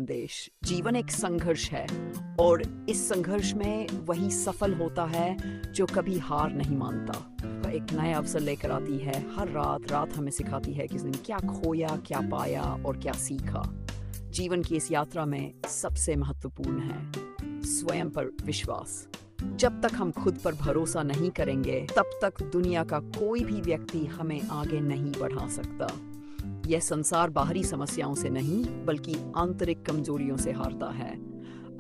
संदेश। जीवन एक संघर्ष है और इस संघर्ष में वही सफल होता है जो कभी हार नहीं मानता। वह एक नया अवसर लेकर आती है। हर रात हमें सिखाती है कि इसने क्या खोया, क्या पाया और क्या सीखा। जीवन की इस यात्रा में सबसे महत्वपूर्ण है स्वयं पर विश्वास। जब तक हम खुद पर भरोसा नहीं करेंगे तब तक दुनिया का कोई भी व्यक्ति हमें आगे नहीं बढ़ा सकता। यह संसार बाहरी समस्याओं से नहीं बल्कि आंतरिक कमजोरियों से हारता है।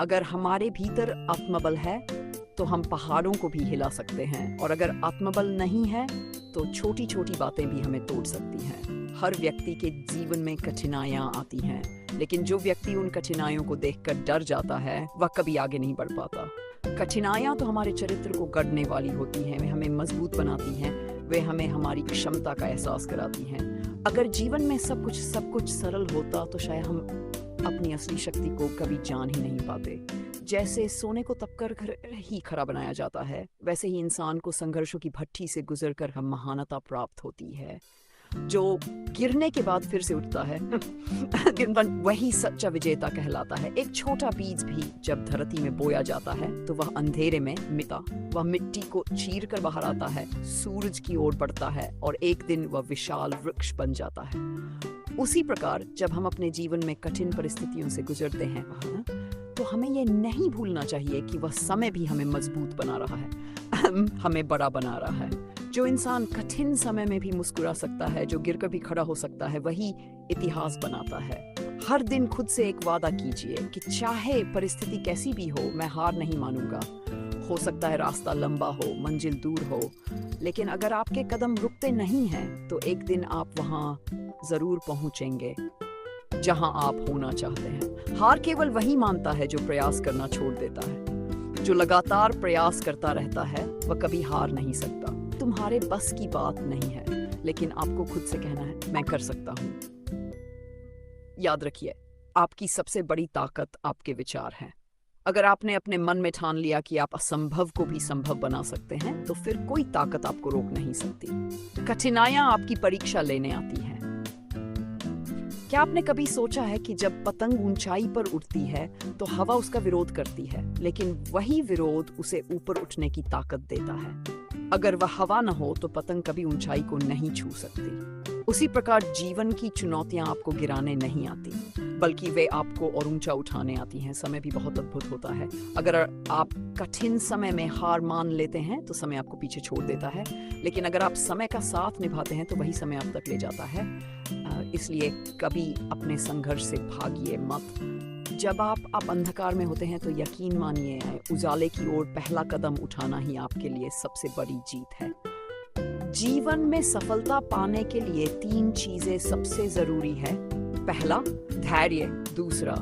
अगर हमारे भीतर आत्मबल है तो हम पहाड़ों को भी हिला सकते हैं, और अगर आत्मबल नहीं है तो छोटी छोटी बातें भी हमें तोड़ सकती हैं। हर व्यक्ति के जीवन में कठिनाइयां आती हैं, लेकिन जो व्यक्ति उन कठिनाइयों को देखकर डर जाता है वह कभी आगे नहीं बढ़ पाता। कठिनाइयां तो हमारे चरित्र को गढ़ने वाली होती हैं, वे हमें मजबूत बनाती हैं, वे हमें हमारी क्षमता का एहसास कराती हैं। अगर जीवन में सब कुछ सरल होता तो शायद हम अपनी असली शक्ति को कभी जान ही नहीं पाते। जैसे सोने को तपकर ही खरा बनाया जाता है, वैसे ही इंसान को संघर्षों की भट्ठी से गुजरकर हम महानता प्राप्त होती है। जो गिरने के बाद फिर से उठता है वही सच्चा विजेता कहलाता है। एक छोटा बीज भी जब धरती में बोया जाता है तो वह अंधेरे में वह मिट्टी को चीर कर बाहर आता है, सूरज की ओर बढ़ता है और एक दिन वह विशाल वृक्ष बन जाता है। उसी प्रकार जब हम अपने जीवन में कठिन परिस्थितियों से गुजरते हैं तो हमें यह नहीं भूलना चाहिए कि वह समय भी हमें मजबूत बना रहा है हमें बड़ा बना रहा है। जो इंसान कठिन समय में भी मुस्कुरा सकता है, जो गिरकर भी खड़ा हो सकता है, वही इतिहास बनाता है। हर दिन खुद से एक वादा कीजिए कि चाहे परिस्थिति कैसी भी हो, मैं हार नहीं मानूंगा। हो सकता है रास्ता लंबा हो, मंजिल दूर हो, लेकिन अगर आपके कदम रुकते नहीं हैं तो एक दिन आप वहां जरूर पहुंचेंगे जहां आप होना चाहते हैं। हार केवल वही मानता है जो प्रयास करना छोड़ देता है। जो लगातार प्रयास करता रहता है वह कभी हार नहीं सकता। तुम्हारे बस की बात नहीं है, लेकिन आपको खुद से कहना है मैं कर सकता हूं। याद रखिए, आपकी सबसे बड़ी ताकत आपके विचार हैं। अगर आपने अपने मन में ठान लिया कि आप असंभव को भी संभव बना सकते हैं तो फिर कोई ताकत आपको रोक नहीं सकती। कठिनाइयां आपकी परीक्षा लेने आती हैं। क्या आपने कभी सोचा है कि जब पतंग ऊंचाई पर उड़ती है तो हवा उसका विरोध करती है, लेकिन वही विरोध उसे ऊपर उठने की ताकत देता है। अगर वह हवा न हो तो पतंग कभी ऊंचाई को नहीं छू सकती। उसी प्रकार जीवन की चुनौतियां आपको गिराने नहीं आती, बल्कि वे आपको और ऊंचा उठाने आती हैं। समय भी बहुत अद्भुत होता है। अगर आप कठिन समय में हार मान लेते हैं तो समय आपको पीछे छोड़ देता है, लेकिन अगर आप समय का साथ निभाते हैं तो वही समय आप तक ले जाता है। इसलिए कभी अपने संघर्ष से भागिए मत। जब आप अंधकार में होते हैं तो यकीन मानिए, उजाले की ओर पहला कदम उठाना ही आपके लिए सबसे बड़ी जीत है। जीवन में सफलता पाने के लिए 3 चीजें सबसे जरूरी है। पहला, धैर्य। दूसरा,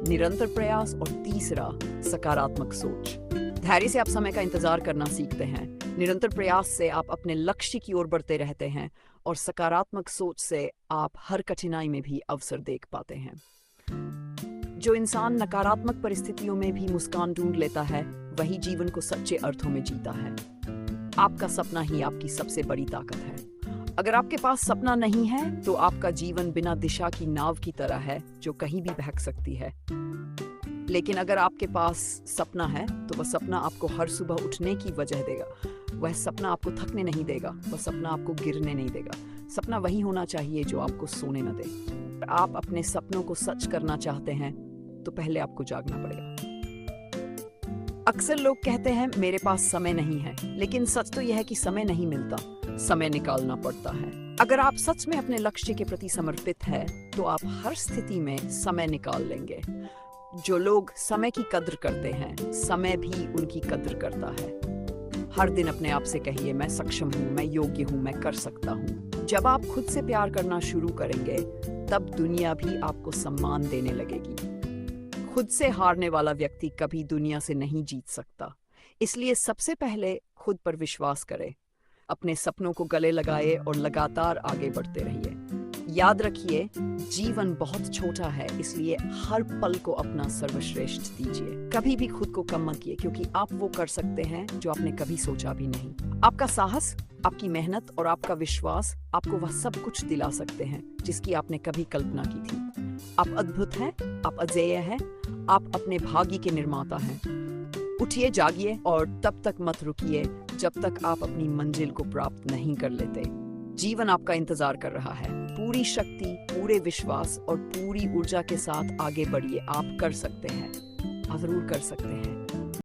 निरंतर प्रयास। और तीसरा, सकारात्मक सोच। धैर्य से आप समय का इंतजार करना सीखते हैं। निरंतर प्रयास से आप अपने लक्ष्य की ओर बढ़ते रहते हैं, और सकारात्मक सोच से आप हर कठिनाई में भी अवसर देख पाते हैं। जो इंसान नकारात्मक परिस्थितियों में भी मुस्कान ढूंढ लेता है वही जीवन को सच्चे अर्थों में जीता है। आपका सपना ही आपकी सबसे बड़ी ताकत है। अगर आपके पास सपना नहीं है तो आपका जीवन बिना दिशा की नाव की तरह है जो कहीं भी बहक सकती है। लेकिन अगर आपके पास सपना है तो वह सपना आपको हर सुबह उठने की वजह देगा। वह सपना आपको थकने नहीं देगा, वह सपना आपको गिरने नहीं देगा। सपना वही होना चाहिए जो आपको सोने न दे। आप अपने सपनों को सच करना चाहते हैं तो पहले आपको जागना पड़ेगा। अक्सर लोग कहते हैं मेरे पास समय नहीं है, लेकिन सच तो यह है कि समय नहीं मिलता, समय निकालना पड़ता है। अगर आप सच में अपने लक्ष्य के प्रति समर्पित हैं तो आप हर स्थिति में समय निकाल लेंगे। जो लोग समय की कद्र करते हैं, समय भी उनकी कद्र करता है। हर दिन अपने आप से कहिए मैं सक्षम हूँ, मैं योग्य हूँ, मैं कर सकता हूँ। जब आप खुद से प्यार करना शुरू करेंगे तब दुनिया भी आपको सम्मान देने लगेगी। खुद से हारने वाला व्यक्ति कभी दुनिया से नहीं जीत सकता। इसलिए सबसे पहले खुद पर विश्वास करें, अपने सपनों को गले लगाए और लगातार आगे बढ़ते रहिए। याद रखिए, जीवन बहुत छोटा है, इसलिए हर पल को अपना सर्वश्रेष्ठ दीजिए। कभी भी खुद को कम मत कीजिए, क्योंकि आप वो कर सकते हैं जो आपने कभी सोचा भी नहीं। आपका साहस, आपकी मेहनत और आपका विश्वास आपको वह सब कुछ दिला सकते हैं जिसकी आपने कभी कल्पना की थी। आप अद्भुत हैं, आप अजेय हैं, आप अपने भाग्य के निर्माता हैं। उठिए, जागिए और तब तक मत रुकिए जब तक आप अपनी मंजिल को प्राप्त नहीं कर लेते। जीवन आपका इंतजार कर रहा है। पूरी शक्ति, पूरे विश्वास और पूरी ऊर्जा के साथ आगे बढ़िए। आप कर सकते हैं, आप जरूर कर सकते हैं।